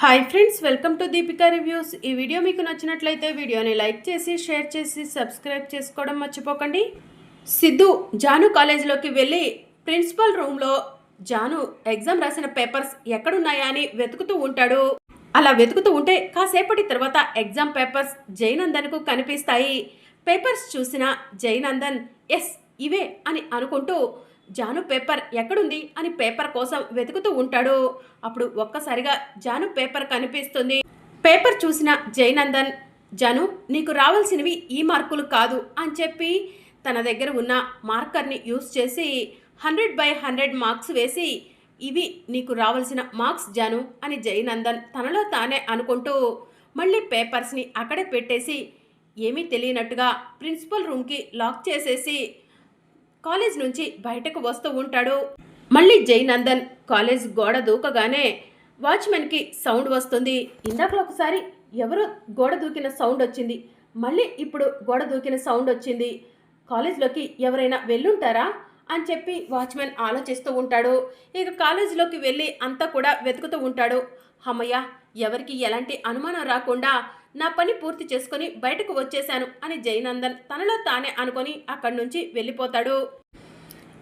Hi friends, welcome to Deepika reviews. ఈ video మీకు నచ్చినట్లయితే వీడియోని లైక్ చేసి షేర్ చేసి సబ్స్క్రైబ్ చేసుకోవడం మర్చిపోకండి. సిద్ధు జాను కాలేజీలోకి వెళ్ళి ప్రిన్సిపల్ రూమ్లో జాను ఎగ్జామ్ రాసిన పేపర్స్ ఎక్కడున్నాయా అని వెతుకుతూ ఉంటాడు. అలా వెతుకుతూ ఉంటే కాసేపటి తర్వాత ఎగ్జామ్ పేపర్స్ జయనందన్కు కనిపిస్తాయి. పేపర్స్ చూసిన జయనందన్ ఎస్ ఇవే అని అనుకుంటూ జాను పేపర్ ఎక్కడుంది అని పేపర్ కోసం వెతుకుతూ ఉంటాడు. అప్పుడు ఒక్కసారిగా జాను పేపర్ కనిపిస్తుంది. పేపర్ చూసిన జయనందన్, జాను నీకు రావాల్సినవి ఈ మార్కులు కాదు అని చెప్పి తన దగ్గర ఉన్న మార్కర్ని యూస్ చేసి 100/100 మార్క్స్ వేసి ఇవి నీకు రావాల్సిన మార్క్స్ జాను అని జయనందన్ తనలో తానే అనుకుంటూ మళ్ళీ పేపర్స్ని అక్కడే పెట్టేసి ఏమీ తెలియనట్టుగా ప్రిన్సిపల్ రూమ్కి లాక్ చేసేసి కాలేజ్ నుంచి బయటకు వస్తూ ఉంటాడు. మళ్ళీ జయనందన్ కాలేజ్ గోడ దూకగానే వాచ్మెన్కి సౌండ్ వస్తుంది. ఇందాక ఒకసారి ఎవరో గోడ దూకిన సౌండ్ వచ్చింది, మళ్ళీ ఇప్పుడు గోడ దూకిన సౌండ్ వచ్చింది. కాలేజ్లోకి ఎవరైనా వెళ్ళుంటారా అని చెప్పి వాచ్మెన్ ఆలోచిస్తూ ఉంటాడు. ఇక కాలేజీలోకి వెళ్ళి అంతా కూడా వెతుకుతూ ఉంటాడు. అమ్మయ్య, ఎవరికి ఎలాంటి అనుమానం రాకుండా నా పని పూర్తి చేసుకొని బయటకు వచ్చేశాను అని జయనందన్ తనలో తానే అనుకొని అక్కడి నుంచి వెళ్ళిపోతాడు.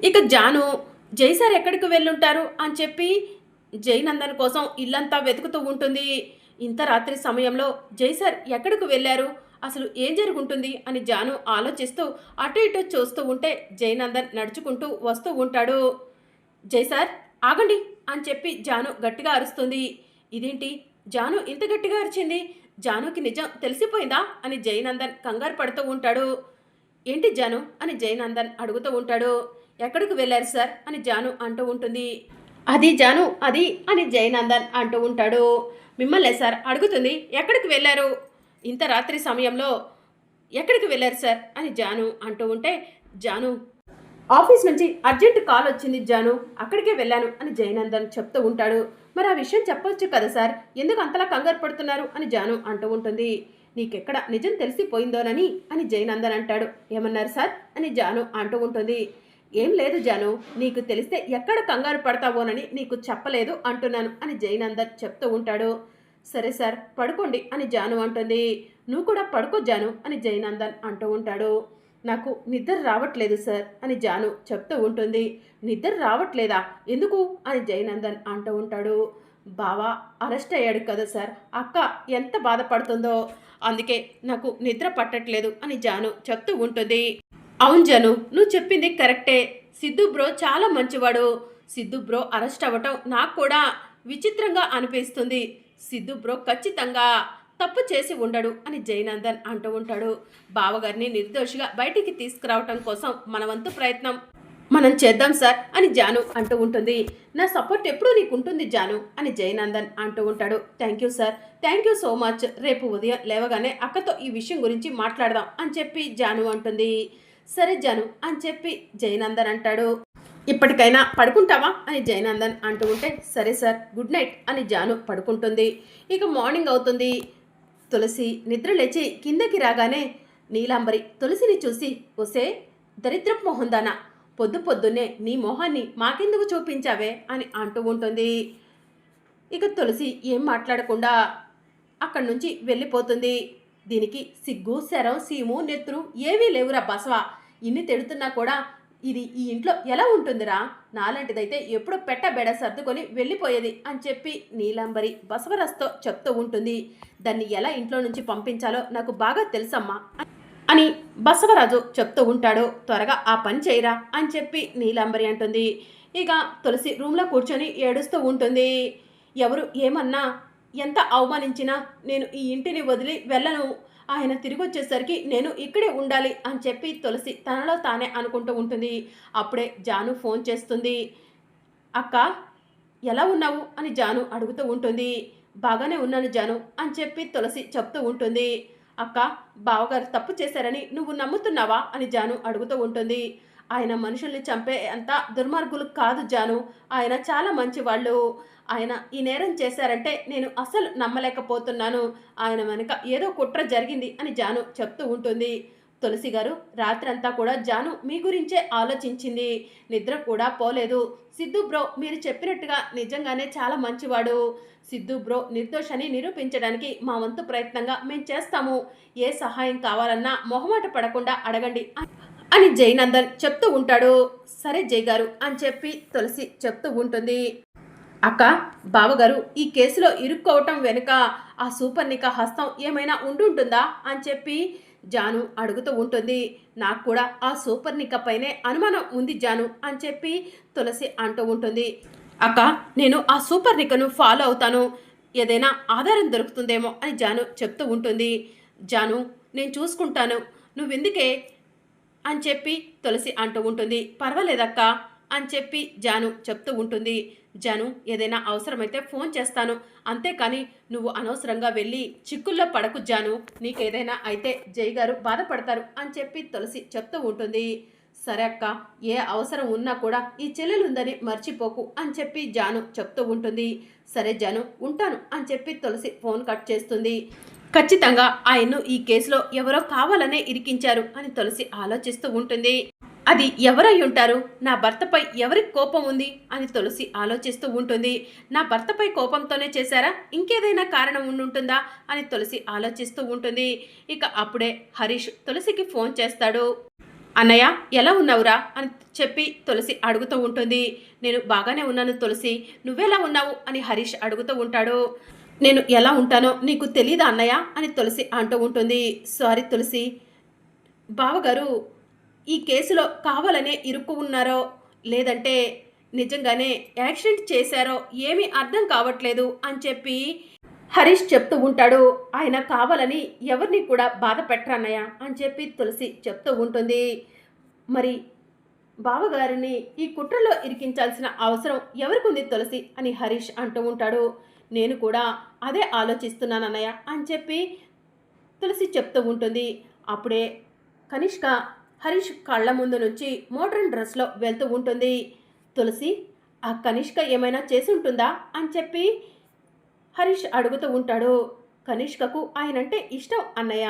ఇక జాను జైసార్ ఎక్కడికి వెళ్ళుంటారు అని చెప్పి జయనందన్ కోసం ఇల్లంతా వెతుకుతూ ఉంటుంది. ఇంత రాత్రి సమయంలో జైసార్ ఎక్కడికి వెళ్ళారు, అసలు ఏం జరుగుంటుంది అని జాను ఆలోచిస్తూ అటు ఇటు చూస్తూ ఉంటే జయనందన్ నడుచుకుంటూ వస్తూ ఉంటాడు. జైసార్ ఆగండి అని చెప్పి జాను గట్టిగా అరుస్తుంది. ఇదేంటి జాను ఇంత గట్టిగా అరిచింది, జానుకి నిజం తెలిసిపోయిందా అని జయనందన్ కంగారు పడుతూ ఉంటాడు. ఏంటి జాను అని జయనందన్ అడుగుతూ ఉంటాడు. ఎక్కడికి వెళ్ళారు సార్ అని జాను అంటూ ఉంటుంది. అది జాను అది అని జయనందన్ అంటూ ఉంటాడు. మిమ్మల్ని సార్ అడుగుతుంది, ఎక్కడికి వెళ్ళారు ఇంత రాత్రి సమయంలో ఎక్కడికి వెళ్ళారు సార్ అని జాను అంటూ ఉంటే జాను ఆఫీస్ నుంచి అర్జెంట్ కాల్ వచ్చింది జాను, అక్కడికే వెళ్ళాను అని జయనందన్ చెప్తూ ఉంటాడు. మరి ఆ విషయం చెప్పొచ్చు కదా సార్, ఎందుకు అంతలా కంగారు పడుతున్నారు అని జాను అంటూ ఉంటుంది. నీకెక్కడ నిజం తెలిసిపోయిందోనని అని జయనందన్ అంటాడు. ఏమన్నారు సార్ అని జాను అంటూ ఉంటుంది. ఏం లేదు జాను, నీకు తెలిస్తే ఎక్కడ కంగారు పడతావోనని నీకు చెప్పలేదు అంటున్నాను అని జయనందన్ చెప్తూ ఉంటాడు. సరే సార్ పడుకోండి అని జాను అంటుంది. నువ్వు కూడా పడుకో జాను అని జయనందన్ అంటూ ఉంటాడు. నాకు నిద్ర రావట్లేదు సార్ అని జాను చెప్తూ ఉంటుంది. నిద్ర రావట్లేదా, ఎందుకు అని జయనందన్ అంటూ ఉంటాడు. బావా అరెస్ట్ అయ్యాడు కదా సార్, అక్క ఎంత బాధపడుతుందో, అందుకే నాకు నిద్ర పట్టట్లేదు అని జాను చెప్తూ ఉంటుంది. అవును జాను, నువ్వు చెప్పింది కరెక్టే, సిద్ధు బ్రో చాలా మంచివాడు. సిద్ధు బ్రో అరెస్ట్ అవ్వటం నాకు కూడా విచిత్రంగా అనిపిస్తుంది. సిద్ధు బ్రో ఖచ్చితంగా తప్పు చేసి ఉండడు అని జయనందన్ అంటూ ఉంటాడు. బావగారిని నిర్దోషిగా బయటికి తీసుకురావటం కోసం మన వంతు ప్రయత్నం మనం చేద్దాం సార్ అని జాను అంటూ ఉంటుంది. నా సపోర్ట్ ఎప్పుడూ నీకు ఉంటుంది జాను అని జయనందన్ అంటూ ఉంటాడు. Thank you sir, thank you so much, రేపు ఉదయం లేవగానే అక్కతో ఈ విషయం గురించి మాట్లాడదాం అని చెప్పి జాను అంటుంది. సరే జాను అని చెప్పి జయనందన్ అంటాడు. ఇప్పటికైనా పడుకుంటావా అని జయనందన్ అంటూ ఉంటే సరే సార్ గుడ్ నైట్ అని జాను పడుకుంటుంది. ఇక మార్నింగ్ అవుతుంది. తులసి నిద్ర లేచి కిందకి రాగానే నీలాంబరి తులసిని చూసి, ఒసే దరిద్రపు మొహందానా, పొద్దు పొద్దున్నే నీ మొహాన్ని మాకెందుకు చూపించావే అని అంటూ ఉంటుంది. ఇక తులసి ఏం మాట్లాడకుండా అక్కడి నుంచి వెళ్ళిపోతుంది. దీనికి సిగ్గు శరం సీము నెత్తురు ఏవీ లేవురా బసవా, ఇన్ని తిడుతున్నా కూడా ఇది ఈ ఇంట్లో ఎలా ఉంటుందిరా, నాలాంటిదైతే ఎప్పుడో పెట్టబెడ సర్దుకొని వెళ్ళిపోయేది అని చెప్పి నీలాంబరి బసవరాజ్తో చెప్తూ ఉంటుంది. దాన్ని ఎలా ఇంట్లో నుంచి పంపించాలో నాకు బాగా తెలుసమ్మా అని బసవరాజు చెప్తూ ఉంటాడు. త్వరగా ఆ పని చేయరా అని చెప్పి నీలాంబరి అంటుంది. ఇక తులసి రూమ్లో కూర్చొని ఏడుస్తూ ఉంటుంది. ఎవరు ఏమన్నా ఎంత అవమానించినా నేను ఈ ఇంటిని వదిలి వెళ్ళను, ఆయన తిరిగి వచ్చేసరికి నేను ఇక్కడే ఉండాలి అని చెప్పి తులసి తనలో తానే అనుకుంటూ ఉంటుంది. అప్పుడే జాను ఫోన్ చేస్తుంది. అక్క ఎలా ఉన్నావు అని జాను అడుగుతూ ఉంటుంది. బాగానే ఉన్నాను జాను అని చెప్పి తులసి చెప్తూ ఉంటుంది. అక్క బావగారు తప్పు చేశారని నువ్వు నమ్ముతున్నావా అని జాను అడుగుతూ ఉంటుంది. ఆయన మనుషుల్ని చంపే అంత దుర్మార్గులు కాదు జాను, ఆయన చాలా మంచివాళ్ళు. ఆయన ఈ నేరం చేశారంటే నేను అసలు నమ్మలేకపోతున్నాను, ఆయన వెనుక ఏదో కుట్ర జరిగింది అని జాను చెప్తూ ఉంటుంది. తులసి గారు, రాత్రంతా కూడా జాను మీ గురించే ఆలోచించింది. నిద్ర కూడా పోలేదు. సిద్ధు బ్రో మీరు చెప్పినట్టుగా నిజంగానే చాలా మంచివాడు. సిద్ధు బ్రో నిర్దోషని నిరూపించడానికి మా వంతు ప్రయత్నంగా మేం చేస్తాము. ఏ సహాయం కావాలన్నా మొహమాట పడకుండా అడగండి అని జయనందన్ చెప్తూ ఉంటాడు. సరే జయ్ గారు అని చెప్పి తులసి చెప్తూ ఉంటుంది. అక్క, బావగారు ఈ కేసులో ఇరుక్కోవటం వెనుక ఆ సూపర్నిక హస్తం ఏమైనా ఉండుంటుందా అని చెప్పి జాను అడుగుతూ ఉంటుంది. నాకు కూడా ఆ సూపర్నిక పైనే అనుమానం ఉంది జాను అని చెప్పి తులసి అంటూ ఉంటుంది. అక్క, నేను ఆ సూపర్నికను ఫాలో అవుతాను, ఏదైనా ఆధారం దొరుకుతుందేమో అని జాను చెప్తూ ఉంటుంది. జాను, నేను చూసుకుంటాను, నువ్వెందుకే అని చెప్పి తులసి అంటూ ఉంటుంది. పర్వాలేదక్క అని చెప్పి జాను చెప్తూ ఉంటుంది. జాను, ఏదైనా అవసరమైతే ఫోన్ చేస్తాను, అంతేకాని నువ్వు అనవసరంగా వెళ్ళి చిక్కుల్లో పడకు జాను, నీకేదైనా అయితే జై గారు బాధపడతారు అని చెప్పి తులసి చెప్తూ ఉంటుంది. సరే అక్క, ఏ అవసరం ఉన్నా కూడా ఈ చెల్లెలుందని మర్చిపోకు అని చెప్పి జాను చెప్తూ ఉంటుంది. సరే జాను, ఉంటాను అని చెప్పి తులసి ఫోన్ కట్ చేస్తుంది. ఖచ్చితంగా ఆయన్ను ఈ కేసులో ఎవరో కావాలనే ఇరికించారు అని తులసి ఆలోచిస్తూ ఉంటుంది. అది ఎవరై ఉంటారు? నా భర్తపై ఎవరికి కోపం ఉంది అని తులసి ఆలోచిస్తూ ఉంటుంది. నా భర్తపై కోపంతోనే చేశారా, ఇంకేదైనా కారణం ఉండుంటుందా అని తులసి ఆలోచిస్తూ ఉంటుంది. ఇక అప్పుడే హరీష్ తులసికి ఫోన్ చేస్తాడు. అన్నయ్య, ఎలా ఉన్నావురా అని చెప్పి తులసి అడుగుతూ ఉంటుంది. నేను బాగానే ఉన్నాను తులసి, నువ్వెలా ఉన్నావు అని హరీష్ అడుగుతూ ఉంటాడు. నేను ఎలా ఉంటానో నీకు తెలీదా అన్నయ్య అని తులసి అంటూ ఉంటుంది. సారీ తులసి, బావగారు ఈ కేసులో కావాలనే ఇరుక్కు ఉన్నారో లేదంటే నిజంగానే యాక్సిడెంట్ చేశారో ఏమీ అర్థం కావట్లేదు అని చెప్పి హరీష్ చెప్తూ ఉంటాడు. ఆయన కావాలని ఎవరిని కూడా బాధ పెట్టరన్నయ్య అని చెప్పి తులసి చెప్తూ ఉంటుంది. మరి బావగారిని ఈ కుట్రలో ఇరికించాల్సిన అవసరం ఎవరికి ఉంది తులసి అని హరీష్ అంటూ ఉంటాడు. నేను కూడా అదే ఆలోచిస్తున్నానన్నయ్య అని చెప్పి తులసి చెప్తూ ఉంటుంది. అప్పుడే కనిష్క హరీష్ కళ్ళ ముందు నుంచి మోడ్రన్ డ్రెస్లో వెళ్తూ ఉంటుంది. తులసి, ఆ కనిష్క ఏమైనా చేసి ఉంటుందా అని చెప్పి హరీష్ అడుగుతూ ఉంటాడు. కనిష్కకు ఆయనంటే ఇష్టం అన్నయ్య,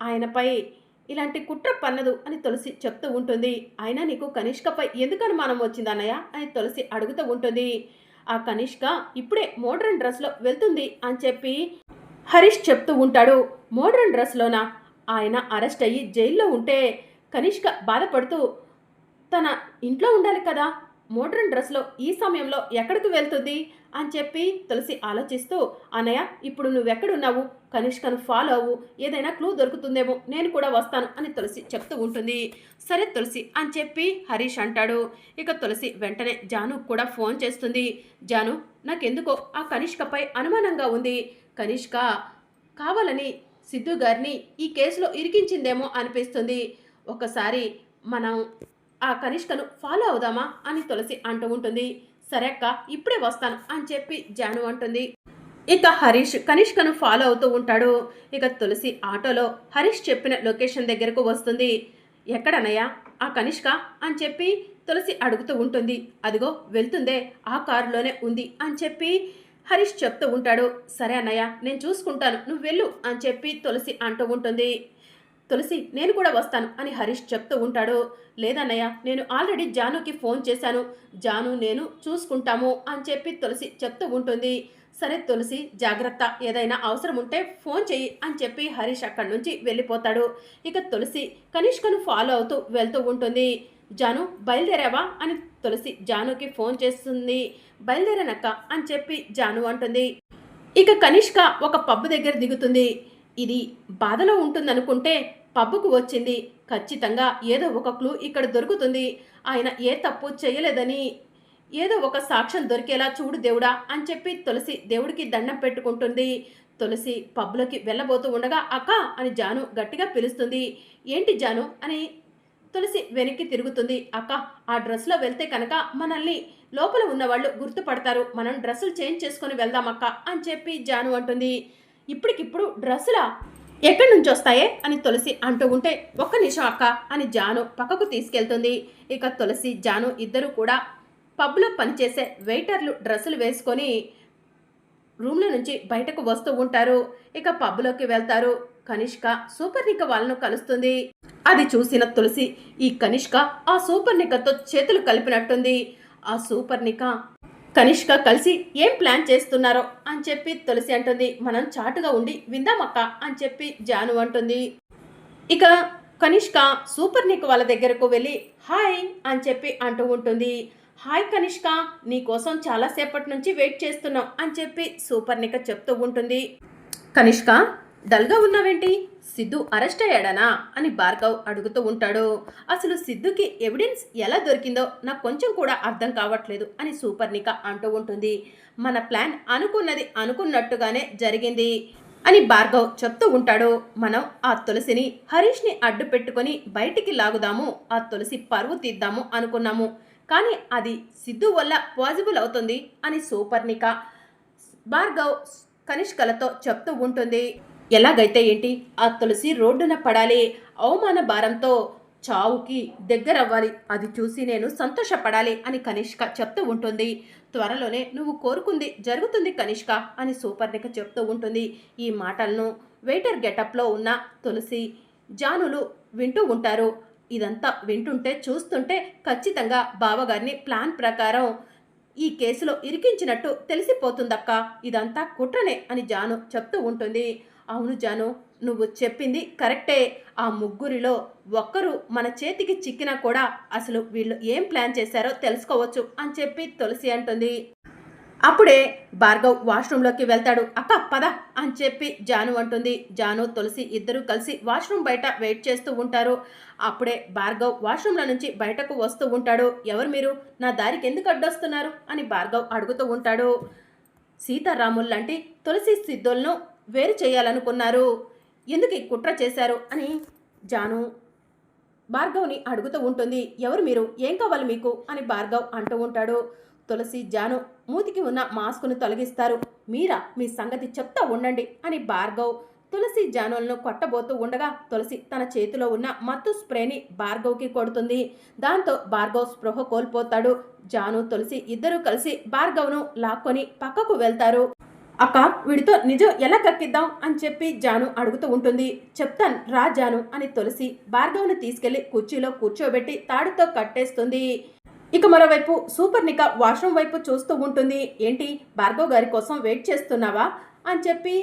ఆయనపై ఇలాంటి కుట్ర పన్నదు అని తులసి చెప్తూ ఉంటుంది. అయినా నీకు కనిష్కపై ఎందుకు అనుమానం వచ్చింది అన్నయ్య అని తులసి అడుగుతూ ఉంటుంది. ఆ కనిష్క ఇప్పుడే మోడ్రన్ డ్రెస్లో వెళ్తుంది అని చెప్పి హరీష్ చెప్తూ ఉంటాడు. మోడ్రన్ డ్రెస్లోనా? ఆయన అరెస్ట్ అయ్యి జైల్లో ఉంటే కనిష్క బాధపడుతూ తన ఇంట్లో ఉండాలి కదా, మోడ్రన్ డ్రెస్లో ఈ సమయంలో ఎక్కడికి వెళ్తుంది అని చెప్పి తులసి ఆలోచిస్తూ, అన్నయ్య ఇప్పుడు నువ్వెక్కడున్నావు, కనిష్కను ఫాలో అవ్వు, ఏదైనా క్లూ దొరుకుతుందేమో, నేను కూడా వస్తాను అని తులసి చెప్తూ ఉంటుంది. సరే తులసి అని చెప్పి హరీష్ అంటాడు. ఇక తులసి వెంటనే జాను కూడా ఫోన్ చేస్తుంది. జాను, నాకెందుకో ఆ కనిష్కపై అనుమానంగా ఉంది. కనిష్క కావాలని సిద్ధు గారిని ఈ కేసులో ఇరికించిందేమో అనిపిస్తుంది. ఒకసారి మనం ఆ కనిష్కను ఫాలో అవుదామా అని తులసి అంటూ ఉంటుంది. సరే అక్క, ఇప్పుడే వస్తాను అని చెప్పి జాను అంటుంది. ఇక హరీష్ కనిష్కను ఫాలో అవుతూ ఉంటాడు. ఇక తులసి ఆటోలో హరీష్ చెప్పిన లొకేషన్ దగ్గరకు వస్తుంది. ఎక్కడనయ్యా ఆ కనిష్క అని చెప్పి తులసి అడుగుతూ ఉంటుంది. అదిగో వెళ్తుందే ఆ కారులోనే ఉంది అని చెప్పి హరీష్ చెప్తూ ఉంటాడు. సరే అన్నయ్య, నేను చూసుకుంటాను, నువ్వు వెళ్ళు అని చెప్పి తులసి అంటూ ఉంటుంది. తులసి, నేను కూడా వస్తాను అని హరీష్ చెప్తూ ఉంటాడు. లేదన్నయ్య, నేను ఆల్రెడీ జానుకి ఫోన్ చేశాను, జాను నేను చూసుకుంటాము అని చెప్పి తులసి చెప్తూ ఉంటుంది. సరే తులసి, జాగ్రత్త, ఏదైనా అవసరం ఉంటే ఫోన్ చెయ్యి అని చెప్పి హరీష్ అక్కడి నుంచి వెళ్ళిపోతాడు. ఇక తులసి కనిష్కను ఫాలో అవుతూ వెళ్తూ ఉంటుంది. జాను, బయలుదేరావా అని తులసి జానుకి ఫోన్ చేస్తుంది. బయలుదేరానక్క అని చెప్పి జాను అంటుంది. ఇక కనిష్క ఒక పబ్బు దగ్గర దిగుతుంది. ఇది బాధలో ఉంటుందనుకుంటే పబ్బుకు వచ్చింది. ఖచ్చితంగా ఏదో ఒక క్లూ ఇక్కడ దొరుకుతుంది. ఆయన ఏ తప్పు చేయలేదని ఏదో ఒక సాక్ష్యం దొరికేలా చూడు దేవుడా అని చెప్పి తులసి దేవుడికి దండం పెట్టుకుంటుంది. తులసి పబ్లోకి వెళ్ళబోతూ ఉండగా అక్క అని జాను గట్టిగా పిలుస్తుంది. ఏంటి జాను అని తులసి వెనక్కి తిరుగుతుంది. అక్క, ఆ డ్రెస్లో వెళ్తే కనుక మనల్ని లోపల ఉన్నవాళ్ళు గుర్తుపడతారు, మనం డ్రెస్సులు చేంజ్ చేసుకొని వెళ్దామక్క అని చెప్పి జాను అంటుంది. ఇప్పటికిప్పుడు డ్రెస్సులా ఎక్కడి నుంచి వస్తాయే అని తులసి అంటూ ఉంటే, ఒక్క నిమిషం అక్క అని జాను పక్కకు తీసుకెళ్తుంది. ఇక తులసి జాను ఇద్దరు కూడా పబ్లో పనిచేసే వెయిటర్లు డ్రెస్సులు వేసుకొని రూమ్లో నుంచి బయటకు వస్తూ ఉంటారు. ఇక పబ్లోకి వెళ్తారు. కనిష్క సూపర్నిక వాళ్ళను కలుస్తుంది. అది చూసిన తులసి ఈ కనిష్క ఆ సూపర్నికతో చేతులు కలిపినట్టుంది. ఆ సూపర్నిక కనిష్క కలిసి ఏం ప్లాన్ చేస్తున్నారో అని చెప్పి తులసి అంటుంది. మనం చాటుగా ఉండి విందామక్క అని చెప్పి జాను అంటుంది. ఇక కనిష్క సూపర్నిక వాళ్ళ దగ్గరకు వెళ్ళి హాయ్ అని చెప్పి అంటూ ఉంటుంది. హాయ్ కనిష్క, నీకోసం చాలాసేపటి నుంచి వెయిట్ చేస్తున్నాం అని చెప్పి సూపర్నిక చెప్తూ ఉంటుంది. కనిష్క, డల్గా ఉన్నావేంటి? సిద్ధు అరెస్ట్ అయ్యాడనా అని భార్గవ్ అడుగుతూ ఉంటాడు. అసలు సిద్ధుకి ఎవిడెన్స్ ఎలా దొరికిందో నాకు కొంచెం కూడా అర్థం కావట్లేదు అని సూపర్నిక అంటూ ఉంటుంది. మన ప్లాన్ అనుకున్నది అనుకున్నట్టుగానే జరిగింది అని భార్గవ్ చెప్తూ ఉంటాడు. మనం ఆ తులసిని హరీష్ని అడ్డు పెట్టుకొని బయటికి లాగుదాము, ఆ తులసి పరువు తీద్దాము అనుకున్నాము. కానీ అది సిద్ధు వల్ల పాసిబుల్ అవుతుంది అని సూపర్నిక భార్గవ్ కనిష్కలతో చెప్తూ ఉంటుంది. ఎలాగైతే ఏంటి, ఆ తులసి రోడ్డున పడాలి, అవమాన భారంతో చావుకి దగ్గరవ్వాలి, అది చూసి నేను సంతోషపడాలి అని కనిష్క చెప్తూ ఉంటుంది. త్వరలోనే నువ్వు కోరుకుంది జరుగుతుంది కనిష్క అని సూపర్నిక చెప్తూ ఉంటుంది. ఈ మాటలను వెయిటర్ గెటప్లో ఉన్న తులసి జానులు వింటూ ఉంటారు. ఇదంతా వింటుంటే చూస్తుంటే ఖచ్చితంగా బావగారిని ప్లాన్ ప్రకారం ఈ కేసులో ఇరికించినట్టు తెలిసిపోతుందక్క, ఇదంతా కుట్రనే అని జాను చెప్తూ ఉంటుంది. అవును జాను, నువ్వు చెప్పింది కరెక్టే. ఆ ముగ్గురిలో ఒక్కరు మన చేతికి చిక్కినా కూడా అసలు వీళ్ళు ఏం ప్లాన్ చేశారో తెలుసుకోవచ్చు అని చెప్పి తులసి అంటుంది. అప్పుడే భార్గవ్ వాష్రూమ్లోకి వెళ్తాడు. అక్క పద అని చెప్పి జాను అంటుంది. జాను తులసి ఇద్దరూ కలిసి వాష్రూమ్ బయట వెయిట్ చేస్తూ ఉంటారు. అప్పుడే భార్గవ్ వాష్రూమ్ల నుంచి బయటకు వస్తూ ఉంటాడు. ఎవరు మీరు? నా దారికి ఎందుకు అడ్డొస్తున్నారు అని భార్గవ్ అడుగుతూ ఉంటాడు. సీతారాములు లాంటి తులసి సిద్ధులను వేరు చేయాలనుకున్నారు, ఎందుకు ఈ కుట్ర చేశారు అని జాను భార్గవ్ని అడుగుతూ ఉంటుంది. ఎవరు మీరు? ఏం కావాలి మీకు అని భార్గవ్ అంటూ ఉంటాడు. తులసి జాను మూతికి ఉన్న మాస్కును తొలగిస్తారు. మీరా? మీ సంగతి చెప్తా ఉండండి అని భార్గవ్ తులసి జానులను కొట్టబోతూ ఉండగా తులసి తన చేతిలో ఉన్న మత్తు స్ప్రేని భార్గవ్కి కొడుతుంది. దాంతో భార్గవ్ స్పృహ కోల్పోతాడు. జాను తులసి ఇద్దరూ కలిసి భార్గవ్ను లాక్కొని పక్కకు వెళ్తారు. అక్క, వీడితో నిజం ఎలా కక్కిద్దాం అని చెప్పి జాను అడుగుతూ ఉంటుంది. చెప్తాను రా జాను అని తులసి భార్గవ్ను తీసుకెళ్లి కుర్చీలో కూర్చోబెట్టి తాడుతో కట్టేస్తుంది. ఇక మరోవైపు సూపర్నిక వాష్రూమ్ వైపు చూస్తూ ఉంటుంది. ఏంటి, భార్గవ్ గారి కోసం వెయిట్ చేస్తున్నావా అని చెప్పి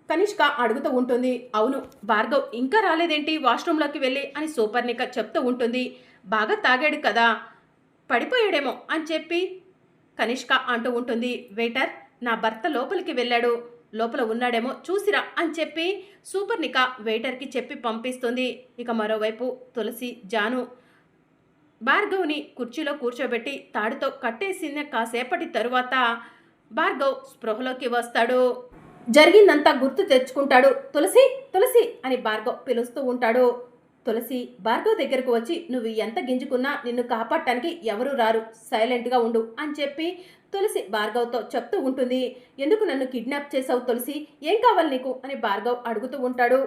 కనిష్క అడుగుతూ ఉంటుంది. అవును, భార్గవ్ ఇంకా రాలేదేంటి వాష్రూమ్లోకి వెళ్ళి అని సూపర్నిక చెప్తూ ఉంటుంది. బాగా తాగాడు కదా, పడిపోయాడేమో అని చెప్పి కనిష్క అంటూ ఉంటుంది. వెయిటర్, నా భర్త లోపలికి వెళ్ళాడు, లోపల ఉన్నాడేమో చూసిరా అని చెప్పి సూపర్నిక వెయిటర్కి చెప్పి పంపిస్తుంది. ఇక మరోవైపు తులసి జాను భార్గవ్ని కుర్చీలో కూర్చోబెట్టి తాడుతో కట్టేసిన కాసేపటి తరువాత భార్గవ్ స్పృహలోకి వస్తాడు. జరిగిందంతా గుర్తు తెచ్చుకుంటాడు. తులసి తులసి అని భార్గవ్ పిలుస్తూ ఉంటాడు. తులసి భార్గవ్ దగ్గరకు వచ్చి నువ్వు ఎంత గింజుకున్నా నిన్ను కాపాడటానికి ఎవరూ రారు, సైలెంట్గా ఉండు అని చెప్పి తులసి భార్గవ్తో చెప్తూ ఉంటుంది. ఎందుకు నన్ను కిడ్నాప్ చేసావు తులసి, ఏం కావాలి నీకు అని భార్గవ్ అడుగుతూ ఉంటాడు.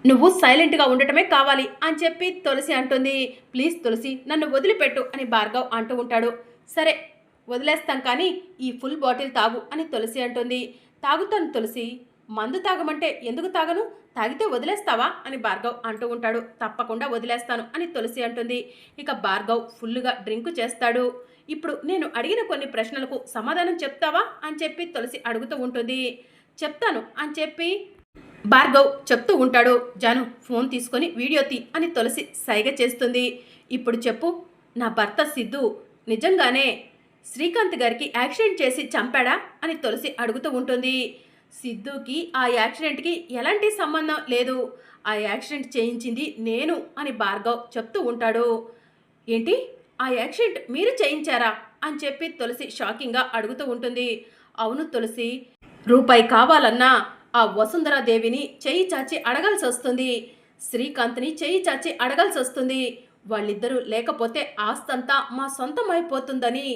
నువ్వు సైలెంట్గా ఉండటమే కావాలి అని చెప్పి తులసి అంటుంది. ప్లీజ్ తులసి, నన్ను వదిలిపెట్టు అని భార్గవ్ అంటూ ఉంటాడు. సరే వదిలేస్తాం, కానీ ఈ ఫుల్ బాటిల్ తాగు అని తులసి అంటుంది. తాగుతాను తులసి, మందు తాగమంటే ఎందుకు తాగను, తాగితే వదిలేస్తావా అని భార్గవ్ అంటూ ఉంటాడు. తప్పకుండా వదిలేస్తాను అని తులసి అంటుంది. ఇక భార్గవ్ ఫుల్లుగా డ్రింక్ చేస్తాడు. ఇప్పుడు నేను అడిగిన కొన్ని ప్రశ్నలకు సమాధానం చెప్తావా అని చెప్పి తులసి అడుగుతూ ఉంటుంది. చెప్తాను అని చెప్పి భార్గవ్ చెప్తూ ఉంటాడు. జాను ఫోన్ తీసుకొని వీడియో తీ అని తులసి సైగ చేస్తుంది. ఇప్పుడు చెప్పు, నా భర్త సిద్ధు నిజంగానే శ్రీకాంత్ గారికి యాక్సిడెంట్ చేసి చంపాడా అని తులసి అడుగుతూ ఉంటుంది. సిద్ధుకి ఆ యాక్సిడెంట్కి ఎలాంటి సంబంధం లేదు, ఆ యాక్సిడెంట్ చేయించింది నేను అని భార్గవ్ చెప్తూ ఉంటాడు. ఏంటి, ఆ యాక్సిడెంట్ మీరు చేయించారా అని చెప్పి తులసి షాకింగ్గా అడుగుతూ ఉంటుంది. అవును తులసి, రూపాయి కావాలన్నా ఆ వసుంధరాదేవిని చెయ్యి చాచి అడగాల్సి వస్తుంది, శ్రీకాంత్ని చెయ్యి చాచి అడగాల్సి వస్తుంది. వాళ్ళిద్దరూ లేకపోతే ఆస్తంతా మా సొంతం అయిపోతుందని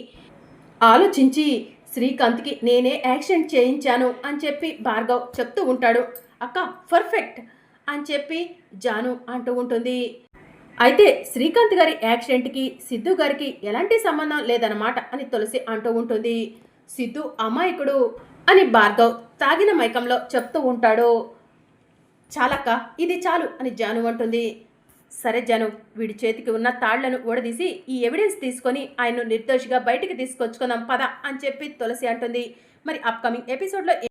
ఆలోచించి శ్రీకాంత్కి నేనే యాక్సిడెంట్ చేయించాను అని చెప్పి భార్గవ్ చెప్తూ ఉంటాడు. అక్క పర్ఫెక్ట్ అని చెప్పి జాను అంటూ ఉంటుంది. అయితే శ్రీకాంత్ గారి యాక్సిడెంట్కి సిద్ధు గారికి ఎలాంటి సంబంధం లేదన్నమాట అని తులసి అంటూ ఉంటుంది. సిద్ధు అమాయకుడు, అని భార్గవ్ తాగిన మైకంలో చెప్తూ ఉంటాడు. చాలక్క, ఇది చాలు అని జాను అంటుంది. సరే జాను, వీడి చేతికి ఉన్న తాళ్లను ఊడదీసి ఈ ఎవిడెన్స్ తీసుకొని ఆయన్ను నిర్దోషిగా బయటికి తీసుకొచ్చుకుందాం పద అని చెప్పి తులసి అంటుంది. మరి అప్కమింగ్ ఎపిసోడ్లో